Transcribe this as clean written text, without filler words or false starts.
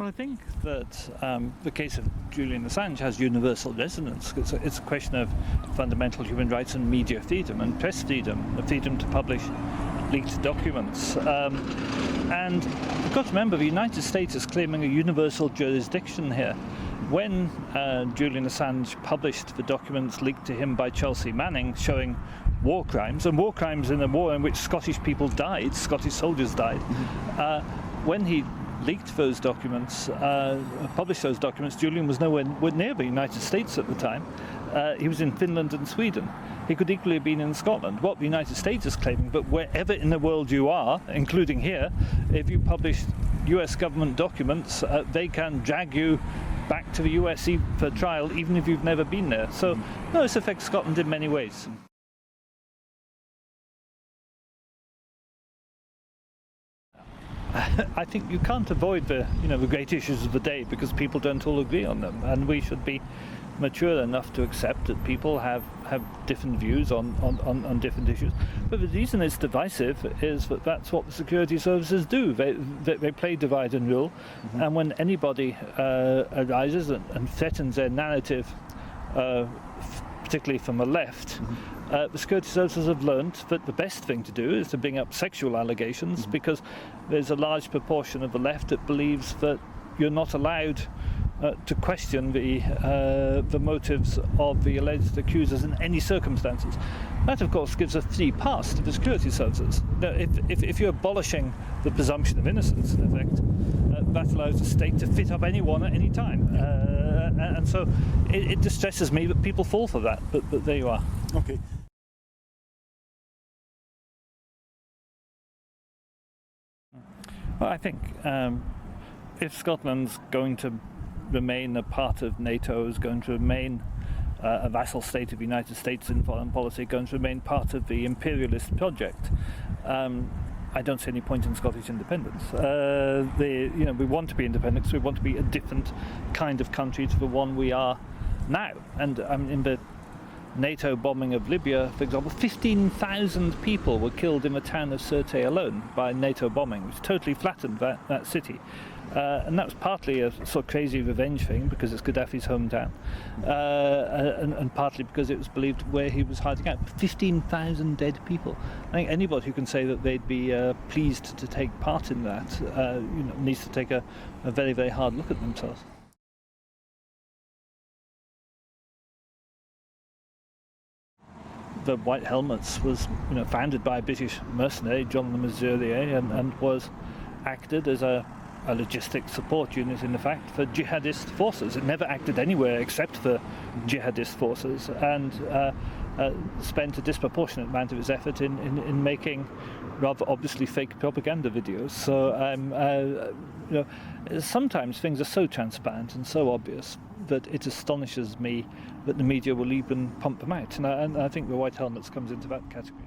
Well, I think that the case of Julian Assange has universal resonance. It's a question of fundamental human rights and media freedom and press freedom, the freedom to publish leaked documents. And you've got to remember, the United States is claiming a universal jurisdiction here. When Julian Assange published the documents leaked to him by Chelsea Manning showing war crimes, and war crimes in a war in which Scottish people died, Scottish soldiers died, when he leaked those documents, published those documents, Julian was nowhere near the United States at the time. He was in Finland and Sweden. He could equally have been in Scotland. What the United States is claiming, but wherever in the world you are, including here, if you publish US government documents, they can drag you back to the US for trial, even if you've never been there. So, no, this affects Scotland in many ways. I think you can't avoid the great issues of the day because people don't all agree on them, and we should be mature enough to accept that people have different views on different issues. But the reason it's divisive is that that's what the security services do. They play divide and rule, and when anybody arises and threatens their narrative, particularly from the left, the security services have learned that the best thing to do is to bring up sexual allegations, because there's a large proportion of the left that believes that you're not allowed to question the motives of the alleged accusers in any circumstances. That, of course, gives a free pass to the security services. Now, if you're abolishing the presumption of innocence, in effect, that allows the state to fit up anyone at any time. And so it distresses me that people fall for that, but there you are. Okay. Well, I think if Scotland's going to remain a part of NATO, is going to remain a vassal state of the United States in foreign policy, going to remain part of the imperialist project, I don't see any point in Scottish independence. We want to be independent because we want to be a different kind of country to the one we are now. And in the NATO bombing of Libya, for example, 15,000 people were killed in the town of Sirte alone by NATO bombing, which totally flattened that city. And that was partly a sort of crazy revenge thing because it's Gaddafi's hometown, and partly because it was believed where he was hiding out. 15,000 dead people. I think anybody who can say that they'd be pleased to take part in that needs to take a very, very hard look at themselves. The White Helmets was founded by a British mercenary, John le Mesurier, and was acted as a logistic support unit, in fact, for jihadist forces. It never acted anywhere except for jihadist forces, and spent a disproportionate amount of its effort in making rather obviously fake propaganda videos. So sometimes things are so transparent and so obvious that it astonishes me that the media will even pump them out, and I think the White Helmets comes into that category.